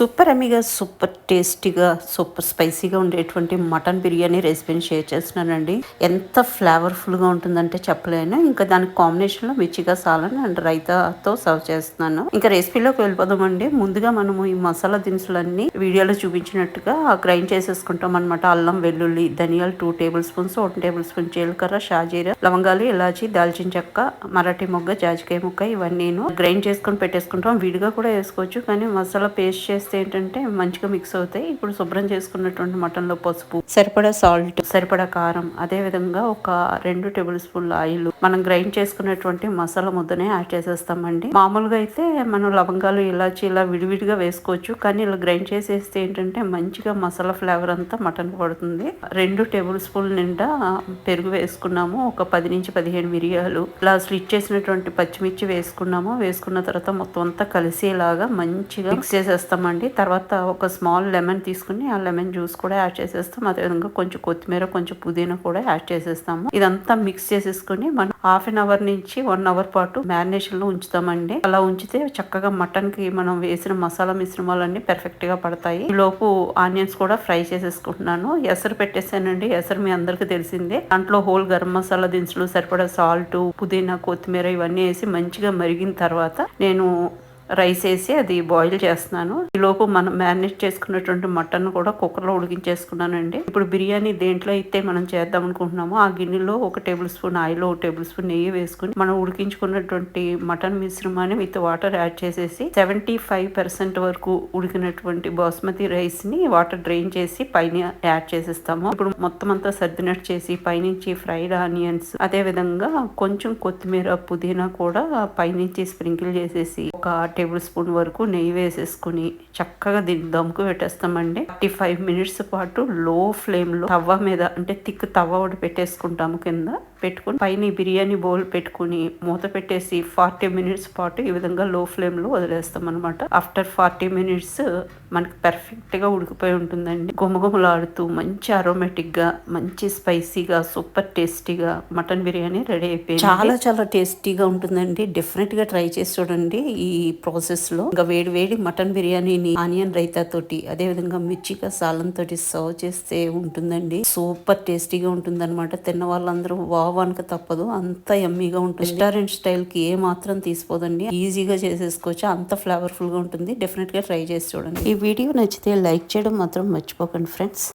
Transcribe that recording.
Super అమ్మీగా, super టేస్టీగా, super స్పైసీగా ఉండేటువంటి మటన్ బిర్యానీ రెసిపీని షేర్ చేస్తున్నానండి. ఎంత ఫ్లేవర్ఫుల్గా ఉంటుందంటే చెప్పలేను. ఇంకా దానికి కాంబినేషన్లో మిర్చిగా సాలన్ అండ్ రైతాతో సర్వ్ చేస్తున్నాను. ఇంకా రెసిపీలోకి వెళ్ళిపోదామండి. ముందుగా మనము ఈ మసాలా దినుసులన్నీ వీడియోలో చూపించినట్టుగా గ్రైండ్ చేసేసుకుంటాం అనమాట. అల్లం, వెల్లుల్లి, ధనియాలు 2 టేబుల్ స్పూన్స్, 1 టేబుల్ స్పూన్ జీలకర్ర, షాజీరా, లవంగాలు, ఇలాచి, దాల్చిన చెక్క, మరాఠీ మొగ్గ, జాజికాయ ముక్క ఇవన్నీ గ్రైండ్ చేసుకొని పెట్టేసుకుంటాం. విడిగా కూడా వేసుకోవచ్చు, కానీ మసాలా పేస్ట్ చేస్తే ఏంటంటే మంచిగా మిక్స్ అవుతాయి. ఇప్పుడు శుభ్రం చేసుకున్నటువంటి మటన్ లో పసుపు, సరిపడా సాల్ట్, సరిపడా కారం, అదే విధంగా ఒక 2 టేబుల్ స్పూన్ల ఆయిల్, మనం గ్రైండ్ చేసుకున్నటువంటి మసాలా ముద్దనే యాడ్ చేసేస్తామండి. మామూలుగా అయితే మనం లవంగాలు, ఇలాచి ఇలా విడివిడిగా వేసుకోవచ్చు, కానీ ఇలా గ్రైండ్ చేసేస్తే ఏంటంటే మంచిగా మసాలా ఫ్లేవర్ అంతా మటన్ పడుతుంది. 2 టేబుల్ స్పూన్ల నిండా పెరుగు వేసుకున్నాము. ఒక 10 నుంచి 15 మిరియాలు, ఇలా స్లిట్ చేసినటువంటి పచ్చిమిర్చి వేసుకున్నాము. వేసుకున్న తర్వాత మొత్తం అంతా కలిసేలాగా మంచిగా మిక్స్ చేసేస్తామండి. తర్వాత ఒక స్మాల్ లెమన్ తీసుకుని ఆ లెమన్ జ్యూస్ కూడా యాడ్ చేసేస్తాం. అదేవిధంగా కొంచెం కొత్తిమీర, కొంచెం పుదీనా కూడా యాడ్ చేసేస్తాము. ఇదంతా మిక్స్ చేసేసుకుని మనం హాఫ్ అన్ అవర్ నుంచి 1 అవర్ పాటు మ్యారినేషన్ లో ఉంచుతామండి. అలా ఉంచితే చక్కగా మటన్ కి మనం వేసిన మసాలా మిశ్రమాలన్నీ పర్ఫెక్ట్ గా పడతాయి. ఈ లోపు ఆనియన్స్ కూడా ఫ్రై చేసేసుకుంటున్నాను. ఎసరు పెట్టేసానండి. ఎసరు మీ అందరికి తెలిసిందే. దాంట్లో హోల్ గరం మసాలా దినుసులు, సరిపడా సాల్ట్, పుదీనా, కొత్తిమీర ఇవన్నీ వేసి మంచిగా మరిగిన తర్వాత నేను రైస్ వేసి అది బాయిల్ చేస్తున్నాను. ఈ లోపు మనం మ్యారినేట్ చేసుకున్నటువంటి మటన్ కూడా కుక్కర్లో ఉడికించేసుకున్నానండి. ఇప్పుడు బిర్యానీ దేంట్లో అయితే మనం చేద్దాం అనుకుంటున్నామో ఆ గిన్నెలో 1 table spoon oil, 1 table spoon నెయ్యి వేసుకుని మనం ఉడికించుకున్నటువంటి మటన్ మిశ్రమాన్ని విత్ వాటర్ యాడ్ చేసేసి 75% వరకు ఉడికినటువంటి బాస్మతి రైస్ ని వాటర్ డ్రైన్ చేసి పైన యాడ్ చేసేస్తాము. ఇప్పుడు మొత్తం అంతా సర్దినట్టు చేసి పైనుంచి ఫ్రైడ్ ఆనియన్స్, అదే విధంగా కొంచెం కొత్తిమీర, పుదీనా కూడా పైనుంచి స్ప్రింకిల్ చేసేసి ఒక టేబుల్ స్పూన్ వరకు నెయ్యి వేసేసుకుని చక్కగా దీన్ని దమ్కు పెట్టేస్తామండి. 35 మినిట్స్ పాటు లో ఫ్లేమ్ లో తవ్వ మీద, అంటే థిక్ తవ్వ ఒకటి పెట్టేసుకుంటాము. కింద పెట్టుకుని పైన బిర్యానీ బౌల్ పెట్టుకుని మూత పెట్టేసి 40 మినిట్స్ పాటు ఈ విధంగా లో ఫ్లేమ్ లో వదిలేస్తాం అనమాట. ఆఫ్టర్ 40 మినిట్స్ మనకి పర్ఫెక్ట్ గా ఉడికిపోయి ఉంటుందండి. గుమగుమలాడుతూ మంచి అరోమేటిక్ గా, మంచి స్పైసీగా, సూపర్ టేస్టీగా మటన్ బిర్యానీ రెడీ అయిపోయింది. చాలా చాలా టేస్టీగా ఉంటుందండి. డెఫినెట్ గా ట్రై చేసి చూడండి. ఈ ప్రాసెస్ లో ఇంకా వేడి వేడి మటన్ బిర్యానీని ఆనియన్ రైతా తోటి, అదే విధంగా మిర్చిగా సాలం తోటి సర్వ్ చేస్తే ఉంటుందండి. సూపర్ టేస్టీగా ఉంటుంది అనమాట. తిన్న వాళ్ళందరూ వావ్ అనక తప్పదు. అంత యమ్మీగా ఉంటుంది. రెస్టారెంట్ స్టైల్ కి ఏ మాత్రం తీసిపోదండి. ఈజీగా చేసేసుకోవచ్చు. అంత ఫ్లేవర్ఫుల్ గా ఉంటుంది. డెఫినెట్ గా ట్రై చేసి చూడండి. ఈ వీడియో నచ్చితే లైక్ చేయడం మాత్రం మర్చిపోకండి ఫ్రెండ్స్.